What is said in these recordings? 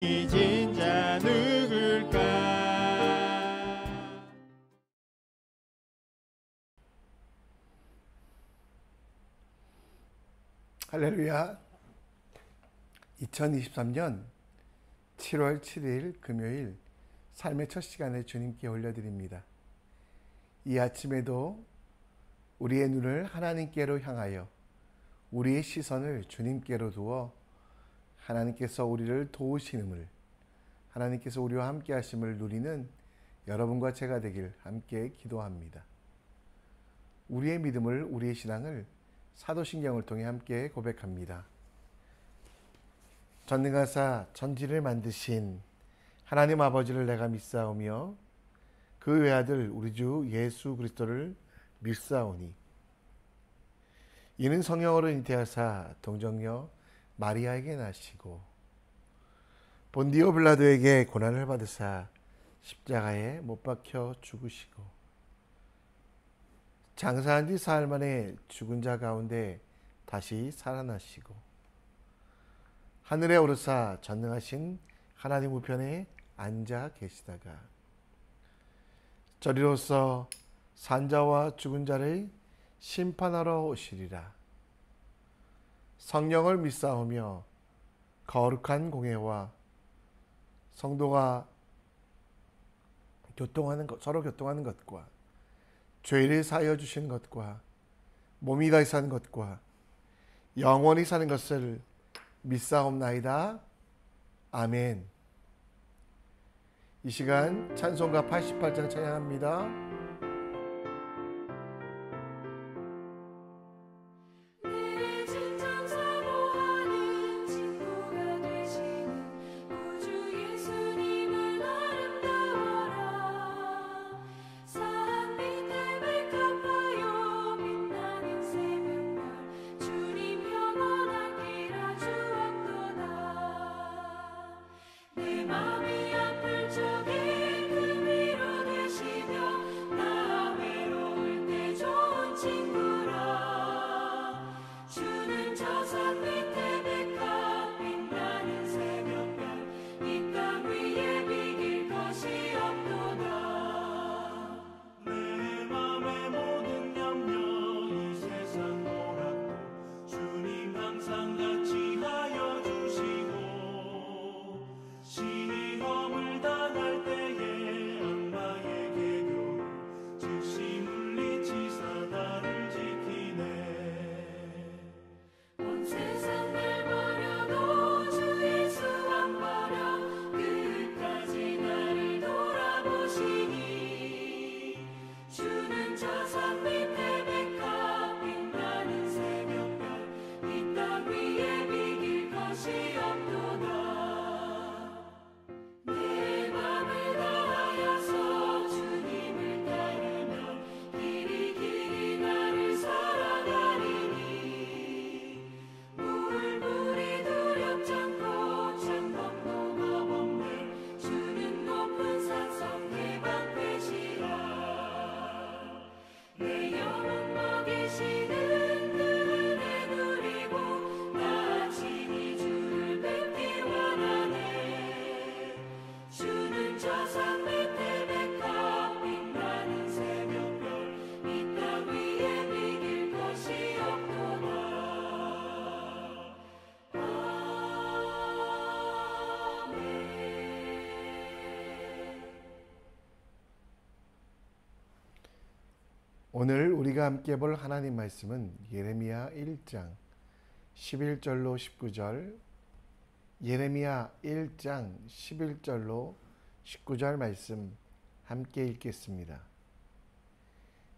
잊은 자 누굴까? 할렐루야. 2023년 7월 7일 금요일 삶의 첫 시간에 주님께 올려드립니다. 이 아침에도 우리의 눈을 하나님께로 향하여 우리의 시선을 주님께로 두어 하나님께서 우리를 도우시는을, 하나님께서 우리와 함께 하심을 누리는 여러분과 제가 되길 함께 기도합니다. 우리의 믿음을, 우리의 신앙을 사도신경을 통해 함께 고백합니다. 전능하사 천지를 만드신 하나님 아버지를 내가 믿사오며 그 외아들 우리 주 예수 그리스도를 믿사오니 이는 성령으로 잉태하사 동정녀 마리아에게 나시고 본디오 빌라도에게 고난을 받으사 십자가에 못 박혀 죽으시고 장사한 지 사흘 만에 죽은 자 가운데 다시 살아나시고 하늘에 오르사 전능하신 하나님 우편에 앉아 계시다가 저리로서 산자와 죽은 자를 심판하러 오시리라. 성령을 믿사오며 거룩한 공회와 성도가 서로 교통하는 것과 죄를 사하여 주시는 것과 몸이 다시 사는 것과 영원히 사는 것을 믿사옵나이다. 아멘. 이 시간 찬송가 88장 찬양합니다. 오늘 우리가 함께 볼 하나님 말씀은 예레미야 1장 11절로 19절, 예레미야 1장 11절로 19절 말씀 함께 읽겠습니다.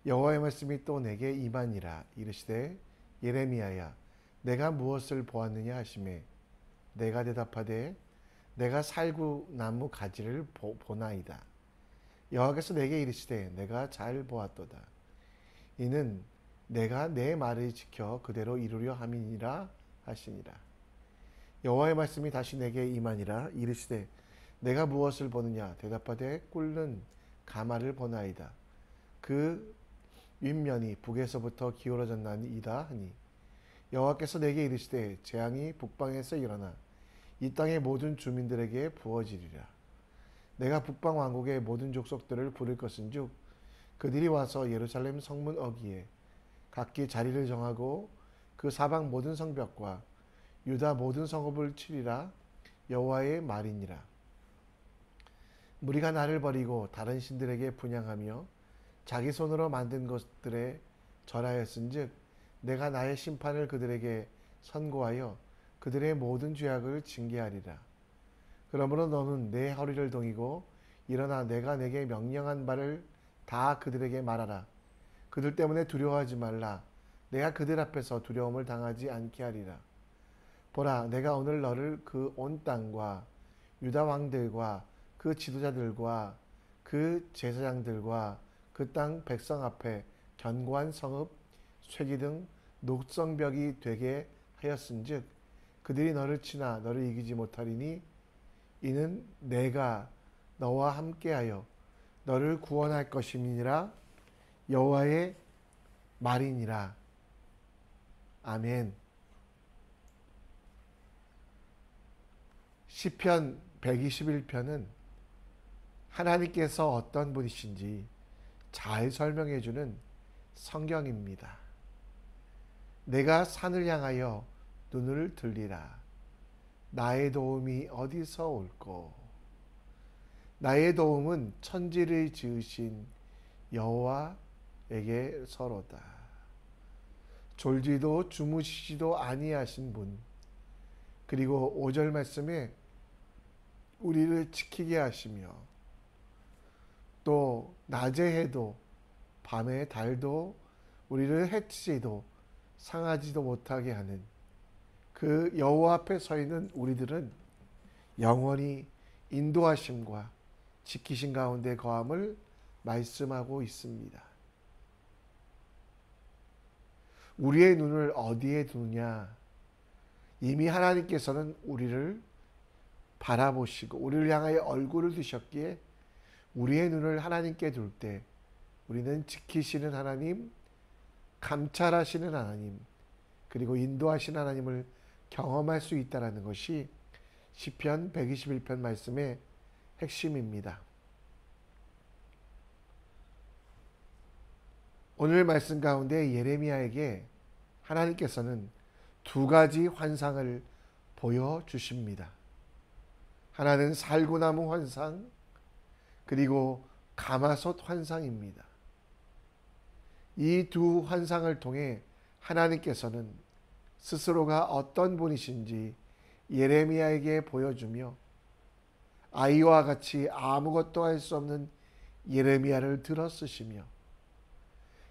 여호와의 말씀이 또 내게 임하니라. 이르시되 예레미야야 내가 무엇을 보았느냐 하시매 내가 대답하되 내가 살구나무 가지를 보나이다. 여호와께서 내게 이르시되 내가 잘 보았도다. 이는 내가 내 말을 지켜 그대로 이루려 함이니라 하시니라. 여호와의 말씀이 다시 내게 임하니라. 이르시되 내가 무엇을 보느냐. 대답하되 꿇는 가마를 보나이다. 그 윗면이 북에서부터 기울어졌나이다 하니 여호와께서 내게 이르시되 재앙이 북방에서 일어나 이 땅의 모든 주민들에게 부어지리라. 내가 북방 왕국의 모든 족속들을 부를 것은즉 그들이 와서 예루살렘 성문 어귀에 각기 자리를 정하고 그 사방 모든 성벽과 유다 모든 성읍을 치리라. 여호와의 말이니라. 무리가 나를 버리고 다른 신들에게 분향하며 자기 손으로 만든 것들에 절하였은즉 내가 나의 심판을 그들에게 선고하여 그들의 모든 죄악을 징계하리라. 그러므로 너는 내 허리를 동이고 일어나 내가 내게 명령한 바를 다 그들에게 말하라. 그들 때문에 두려워하지 말라. 내가 그들 앞에서 두려움을 당하지 않게 하리라. 보라, 내가 오늘 너를 그 온 땅과 유다 왕들과 그 지도자들과 그 제사장들과 그 땅 백성 앞에 견고한 성읍, 쇠기 등 녹성벽이 되게 하였은즉 그들이 너를 치나 너를 이기지 못하리니 이는 내가 너와 함께하여 너를 구원할 것임이니라. 여호와의 말이니라. 아멘. 시편 121편은 하나님께서 어떤 분이신지 잘 설명해 주는 성경입니다. 내가 산을 향하여 눈을 들리라. 나의 도움이 어디서 올꼬? 나의 도움은 천지를 지으신 여호와에게서로다. 졸지도 주무시지도 아니하신 분, 그리고 5절 말씀에 우리를 지키게 하시며 또 낮에 해도 밤에 달도 우리를 해치지도 상하지도 못하게 하는 그 여호와 앞에 서 있는 우리들은 영원히 인도하심과 지키신 가운데 거함을 말씀하고 있습니다. 우리의 눈을 어디에 두느냐? 이미 하나님께서는 우리를 바라보시고 우리를 향하여 얼굴을 드셨기에 우리의 눈을 하나님께 둘 때 우리는 지키시는 하나님, 감찰하시는 하나님, 그리고 인도하시는 하나님을 경험할 수 있다는 것이 시편 121편 말씀의 핵심입니다. 오늘 말씀 가운데 예레미야에게 하나님께서는 두 가지 환상을 보여주십니다. 하나는 살구나무 환상, 그리고 가마솥 환상입니다. 이 두 환상을 통해 하나님께서는 스스로가 어떤 분이신지 예레미야에게 보여주며 아이와 같이 아무것도 할 수 없는 예레미야를 들어쓰시며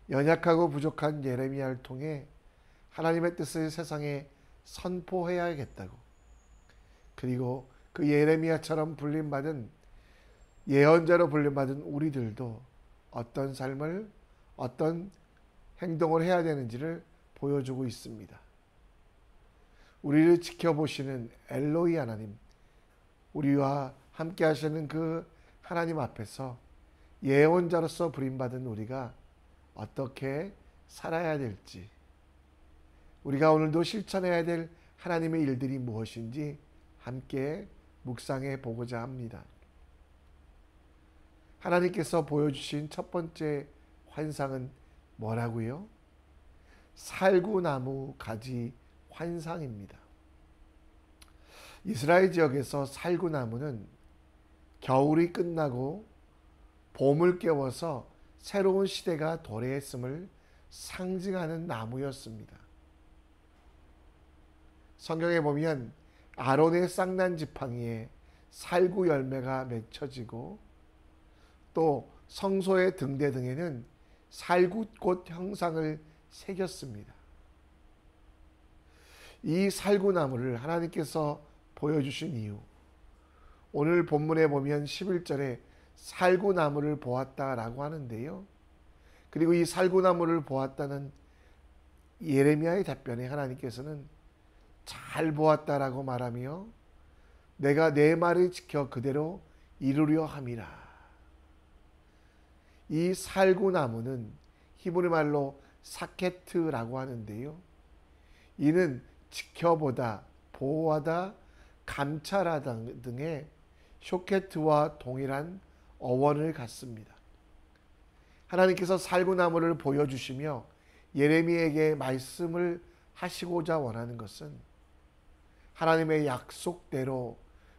연약하고 부족한 예레미야를 통해 하나님의 뜻을 세상에 선포해야겠다고, 그리고 그 예레미야처럼 불림받은 예언자로 불림받은 우리들도 어떤 삶을 어떤 행동을 해야 되는지를 보여주고 있습니다. 우리를 지켜보시는 엘로이 하나님, 우리와 함께 하시는 그 하나님 앞에서 예언자로서 부림받은 우리가 어떻게 살아야 될지, 우리가 오늘도 실천해야 될 하나님의 일들이 무엇인지 함께 묵상해 보고자 합니다. 하나님께서 보여주신 첫 번째 환상은 뭐라고요? 살구나무 가지 환상입니다. 이스라엘 지역에서 살구나무는 겨울이 끝나고 봄을 깨워서 새로운 시대가 도래했음을 상징하는 나무였습니다. 성경에 보면 아론의 쌍난 지팡이에 살구 열매가 맺혀지고 또 성소의 등대 등에는 살구꽃 형상을 새겼습니다. 이 살구나무를 하나님께서 보여주신 이유, 오늘 본문에 보면 11절에 살구나무를 보았다라고 하는데요. 그리고 이 살구나무를 보았다는 예레미야의 답변에 하나님께서는 잘 보았다라고 말하며 내가 내 말을 지켜 그대로 이루려 함이라. 이 살구나무는 히브리 말로 사케트라고 하는데요. 이는 지켜보다, 보호하다, 감찰하 등의 쇼케트와 동일한 어원을 갖습니다. 하나님께서 살구나무를 보여주시며 예레미야에게 말씀을 하시고자 원하는 것은 하나님의 약속대로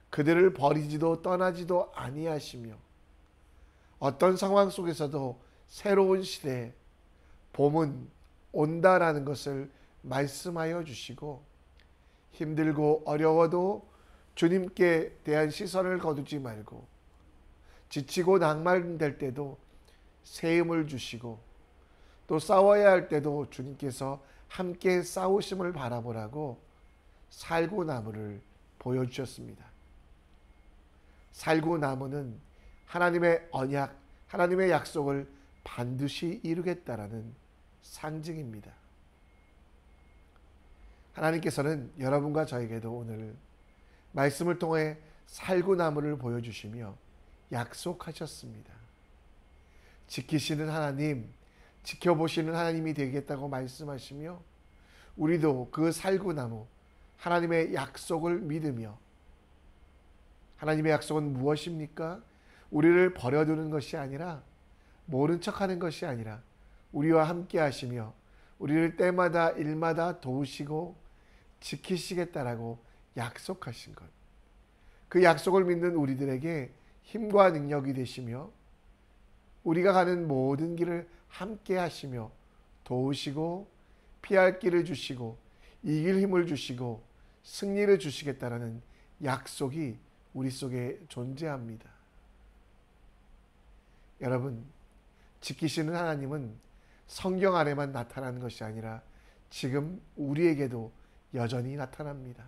그들을 버리지도 떠나지도 아니하시며 어떤 상황 속에서도 새로운 시대에 봄은 온다라는 것을 말씀하여 주시고 힘들고 어려워도 주님께 대한 시선을 거두지 말고 지치고 낭만될 때도 새 힘을 주시고 또 싸워야 할 때도 주님께서 함께 싸우심을 바라보라고 살구나무를 보여주셨습니다. 살구나무는 하나님의 언약, 하나님의 약속을 반드시 이루겠다라는 상징입니다. 하나님께서는 여러분과 저에게도 오늘 말씀을 통해 살구나무를 보여주시며 약속하셨습니다. 지키시는 하나님, 지켜보시는 하나님이 되겠다고 말씀하시며 우리도 그 살구나무, 하나님의 약속을 믿으며 하나님의 약속은 무엇입니까? 우리를 버려두는 것이 아니라 모른 척하는 것이 아니라 우리와 함께 하시며 우리를 때마다 일마다 도우시고 지키시겠다라고 약속하신 것. 그 약속을 믿는 우리들에게 힘과 능력이 되시며 우리가 가는 모든 길을 함께 하시며 도우시고 피할 길을 주시고 이길 힘을 주시고 승리를 주시겠다라는 약속이 우리 속에 존재합니다. 여러분, 지키시는 하나님은 성경 안에만 나타나는 것이 아니라 지금 우리에게도 여전히 나타납니다.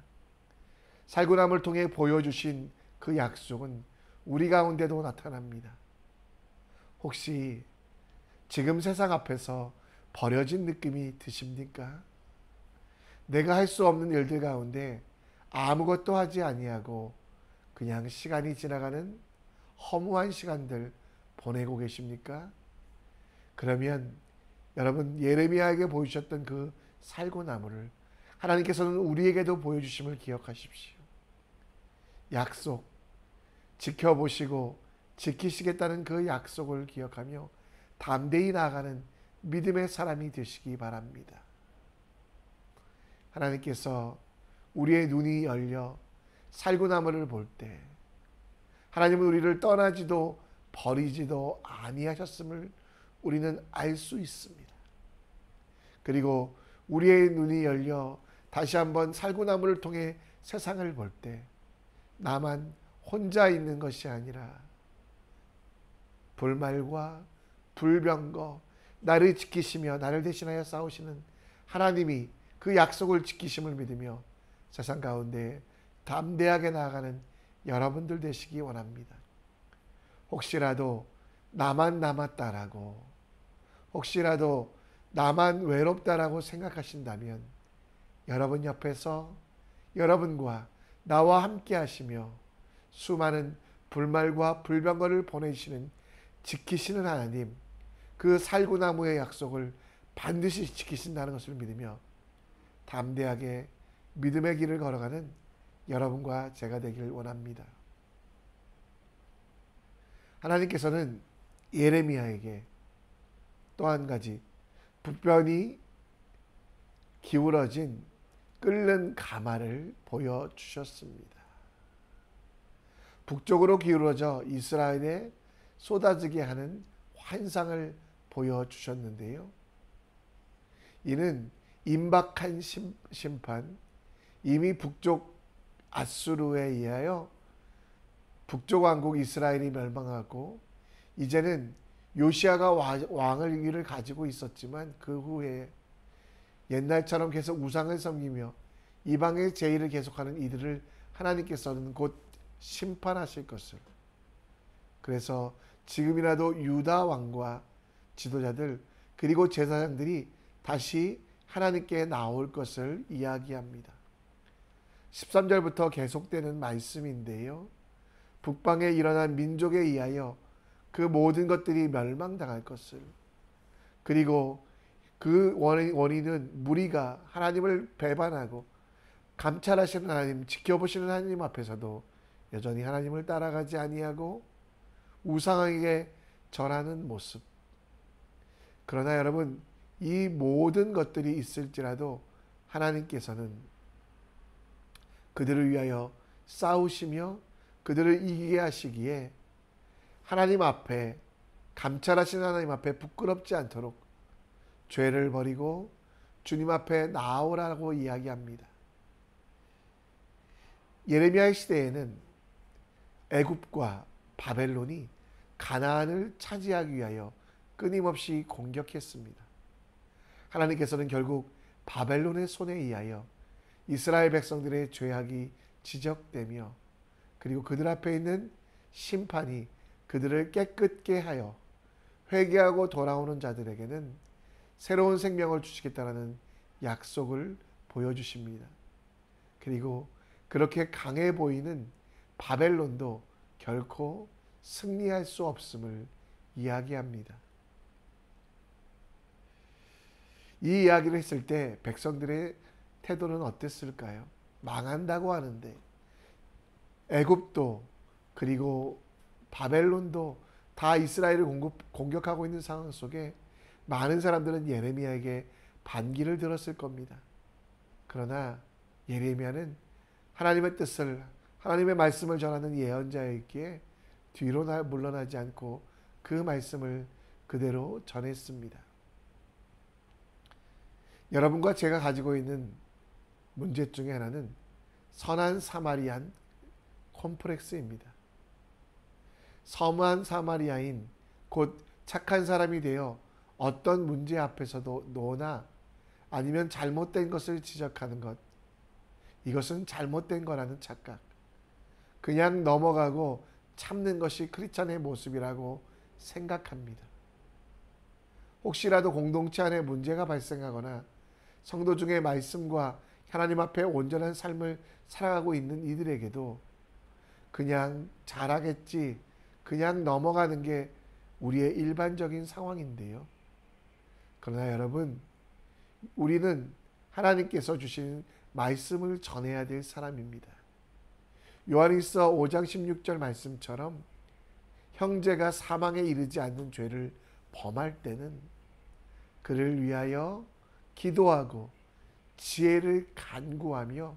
살구나무를 통해 보여주신 그 약속은 우리 가운데도 나타납니다. 혹시 지금 세상 앞에서 버려진 느낌이 드십니까? 내가 할 수 없는 일들 가운데 아무것도 하지 아니하고 그냥 시간이 지나가는 허무한 시간들 보내고 계십니까? 그러면 여러분 예레미야에게 보여주셨던 그 살구나무를 하나님께서는 우리에게도 보여주심을 기억하십시오. 약속, 지켜보시고 지키시겠다는 그 약속을 기억하며 담대히 나아가는 믿음의 사람이 되시기 바랍니다. 하나님께서 우리의 눈이 열려 살구나무를 볼 때 하나님은 우리를 떠나지도 버리지도 아니하셨음을 우리는 알 수 있습니다. 그리고 우리의 눈이 열려 다시 한번 살구나무를 통해 세상을 볼 때 나만 혼자 있는 것이 아니라 불말과 불병거 나를 지키시며 나를 대신하여 싸우시는 하나님이 그 약속을 지키심을 믿으며 세상 가운데 담대하게 나아가는 여러분들 되시기 원합니다. 혹시라도 나만 남았다라고 혹시라도 나만 외롭다라고 생각하신다면 여러분 옆에서 여러분과 나와 함께 하시며 수많은 불말과 불병거를 보내시는 지키시는 하나님, 그 살구나무의 약속을 반드시 지키신다는 것을 믿으며 담대하게 믿음의 길을 걸어가는 여러분과 제가 되기를 원합니다. 하나님께서는 예레미야에게 또 한 가지 북변이 기울어진 끓는 가마를 보여주셨습니다. 북쪽으로 기울어져 이스라엘에 쏟아지게 하는 환상을 보여주셨는데요. 이는 임박한 심판, 이미 북쪽 아수르에 의하여 북쪽 왕국 이스라엘이 멸망하고 이제는 요시아가 왕을 가지고 있었지만 그 후에 옛날처럼 계속 우상을 섬기며 이방의 제의를 계속하는 이들을 하나님께서는 곧 심판하실 것을, 그래서 지금이라도 유다 왕과 지도자들 그리고 제사장들이 다시 하나님께 나올 것을 이야기합니다. 13절부터 계속되는 말씀인데요. 북방에 일어난 민족에 의하여 그 모든 것들이 멸망당할 것을, 그리고 그 원인은 무리가 하나님을 배반하고 감찰하시는 하나님, 지켜보시는 하나님 앞에서도 여전히 하나님을 따라가지 아니하고 우상에게 절하는 모습. 그러나 여러분, 이 모든 것들이 있을지라도 하나님께서는 그들을 위하여 싸우시며 그들을 이기게 하시기에 하나님 앞에, 감찰하시는 하나님 앞에 부끄럽지 않도록 죄를 버리고 주님 앞에 나오라고 이야기합니다. 예레미야의 시대에는 애굽과 바벨론이 가나안을 차지하기 위하여 끊임없이 공격했습니다. 하나님께서는 결국 바벨론의 손에 의하여 이스라엘 백성들의 죄악이 지적되며 그리고 그들 앞에 있는 심판이 그들을 깨끗게 하여 회개하고 돌아오는 자들에게는 새로운 생명을 주시겠다는 약속을 보여주십니다. 그리고 그렇게 강해 보이는 바벨론도 결코 승리할 수 없음을 이야기합니다. 이 이야기를 했을 때 백성들의 태도는 어땠을까요? 망한다고 하는데 애굽도 그리고 바벨론도 다 이스라엘을 공격하고 있는 상황 속에 많은 사람들은 예레미야에게 반기를 들었을 겁니다. 그러나 예레미야는 하나님의 뜻을, 하나님의 말씀을 전하는 예언자였기에 뒤로 물러나지 않고 그 말씀을 그대로 전했습니다. 여러분과 제가 가지고 있는 문제 중에 하나는 선한 사마리안 콤플렉스입니다. 선한 사마리아인, 곧 착한 사람이 되어 어떤 문제 앞에서도 노나 아니면 잘못된 것을 지적하는 것, 이것은 잘못된 거라는 착각, 그냥 넘어가고 참는 것이 크리스찬의 모습이라고 생각합니다. 혹시라도 공동체 안에 문제가 발생하거나 성도 중에 말씀과 하나님 앞에 온전한 삶을 살아가고 있는 이들에게도 그냥 잘하겠지, 그냥 넘어가는 게 우리의 일반적인 상황인데요. 그러나 여러분, 우리는 하나님께서 주신 말씀을 전해야 될 사람입니다. 요한일서 5장 16절 말씀처럼 형제가 사망에 이르지 않는 죄를 범할 때는 그를 위하여 기도하고 지혜를 간구하며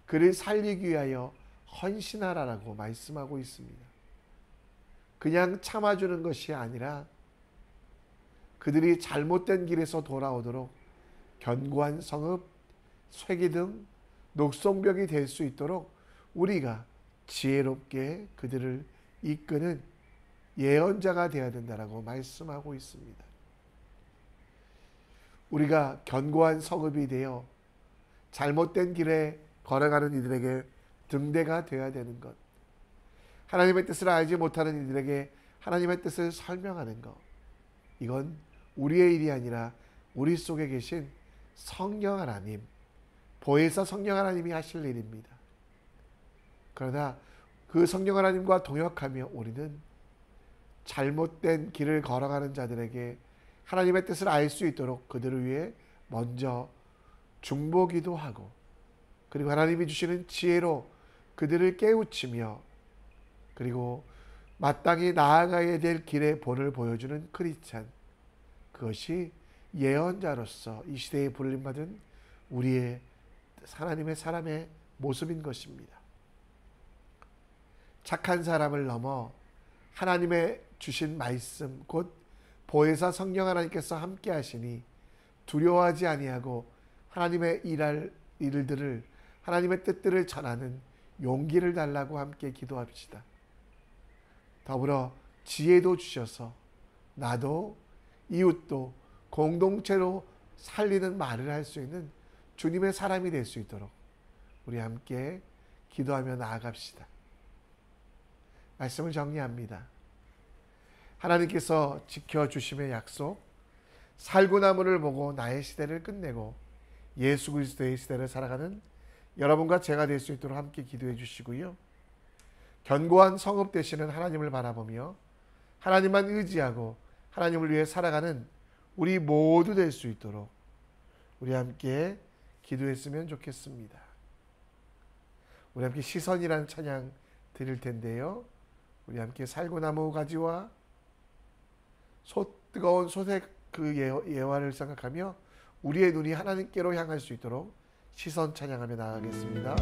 그를 살리기 위하여 헌신하라라고 말씀하고 있습니다. 그냥 참아주는 것이 아니라 그들이 잘못된 길에서 돌아오도록 견고한 성읍, 쇠기 등 녹송벽이 될 수 있도록 우리가 지혜롭게 그들을 이끄는 예언자가 되어야 된다라고 말씀하고 있습니다. 우리가 견고한 성읍이 되어 잘못된 길에 걸어가는 이들에게 등대가 되어야 되는 것, 하나님의 뜻을 알지 못하는 이들에게 하나님의 뜻을 설명하는 것, 이건 우리의 일이 아니라 우리 속에 계신 성령 하나님, 보혜사 성령 하나님이 하실 일입니다. 그러나 그 성령 하나님과 동역하며 우리는 잘못된 길을 걸어가는 자들에게 하나님의 뜻을 알 수 있도록 그들을 위해 먼저 중보기도 하고, 그리고 하나님이 주시는 지혜로 그들을 깨우치며, 그리고 마땅히 나아가야 될 길의 본을 보여주는 크리스찬, 그것이 예언자로서 이 시대에 불림받은 우리의 하나님의 사람의 모습인 것입니다. 착한 사람을 넘어 하나님의 주신 말씀, 곧 보혜사 성령 하나님께서 함께 하시니 두려워하지 아니하고 하나님의 일할 일들을, 하나님의 뜻들을 전하는 용기를 달라고 함께 기도합시다. 더불어 지혜도 주셔서 나도 이웃도 공동체로 살리는 말을 할 수 있는 주님의 사람이 될 수 있도록 우리 함께 기도하며 나아갑시다. 말씀을 정리합니다. 하나님께서 지켜주심의 약속, 살구나무를 보고 나의 시대를 끝내고 예수 그리스도의 시대를 살아가는 여러분과 제가 될 수 있도록 함께 기도해 주시고요. 견고한 성읍 되시는 하나님을 바라보며 하나님만 의지하고 하나님을 위해 살아가는 우리 모두 될 수 있도록 우리 함께 기도했으면 좋겠습니다. 우리 함께 시선이라는 찬양 드릴 텐데요. 우리 함께 살구나무 가지와 뜨거운 솥의 그 예화를 생각하며 우리의 눈이 하나님께로 향할 수 있도록 시선 찬양하며 나아가겠습니다.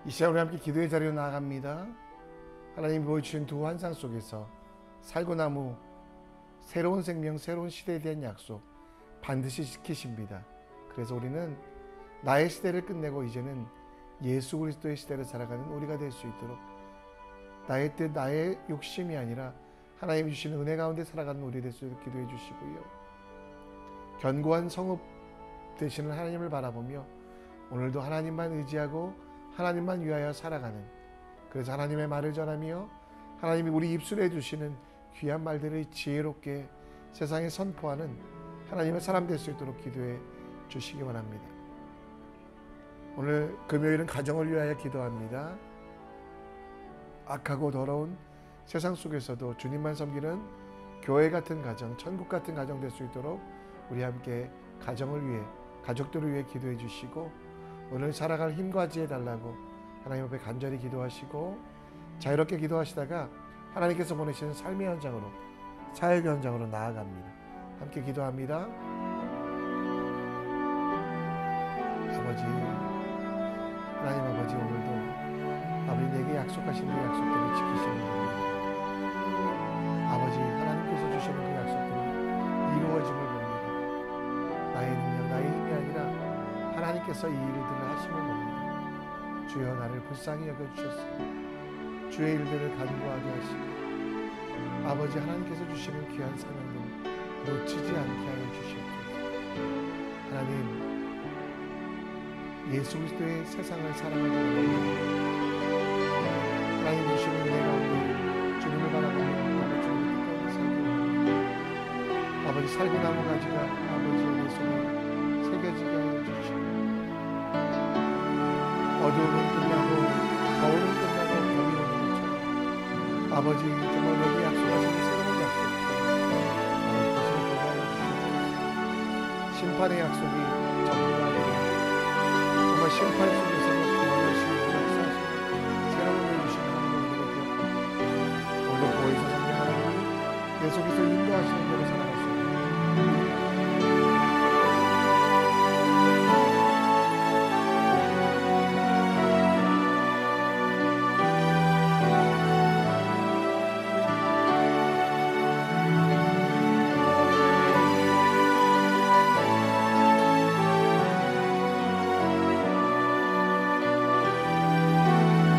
이 시간 우리 함께 기도의 자리로 나아갑니다. 하나님이 보여주신 두 환상 속에서 살구나무, 새로운 생명, 새로운 시대에 대한 약속 반드시 지키십니다. 그래서 우리는 나의 시대를 끝내고 이제는 예수 그리스도의 시대를 살아가는 우리가 될 수 있도록 나의 뜻, 나의 욕심이 아니라 하나님이 주시는 은혜 가운데 살아가는 우리 될 수 있도록 기도해 주시고요. 견고한 성읍 되시는 하나님을 바라보며 오늘도 하나님만 의지하고 하나님만 위하여 살아가는, 그래서 하나님의 말을 전하며 하나님이 우리 입술에 주시는 귀한 말들을 지혜롭게 세상에 선포하는 하나님의 사람 될 수 있도록 기도해 주시기 원합니다. 오늘 금요일은 가정을 위하여 기도합니다. 악하고 더러운 세상 속에서도 주님만 섬기는 교회 같은 가정, 천국 같은 가정 될 수 있도록 우리 함께 가정을 위해, 가족들을 위해 기도해 주시고 오늘 살아갈 힘과 지혜 달라고 하나님 앞에 간절히 기도하시고 자유롭게 기도하시다가 하나님께서 보내시는 삶의 현장으로, 사역 현장으로 나아갑니다. 함께 기도합니다. 아버지, 하나님 아버지, 오늘도 아버지 내게 약속하신 그 약속들을 지키시는 겁니다. 아버지, 하나님께서 주시는 그 약속들이 이루어짐을 봅니다. 나의 능력, 나의 힘이 아니라 하나님께서 이 일들을 하심을 봅니다. 주여, 나를 불쌍히 여겨주셨습니다. 주의 일들을 간구하게 하시고 아버지, 하나님께서 주시는 귀한 사명들을 놓치지 않게 하여 주시옵소서. 하나님, 예수 그리스도의 세상을 사랑하기 원합니다. 하나님 주시는 은혜 가운데 주님을 바라보며 아버지 주님을 끝까지 살기 원합니다. 아버지, 살구나무 가지가 아버지의 내 손에 새겨지게 하여 주시고 어두움은 끝나고 거울은 끝나고 봄이 오는 것처럼 아버지, 정말 내게 약속하신 새로운 약속 그것을 보호하여 주시옵소서. 심판의 약속이 정말 심판 속에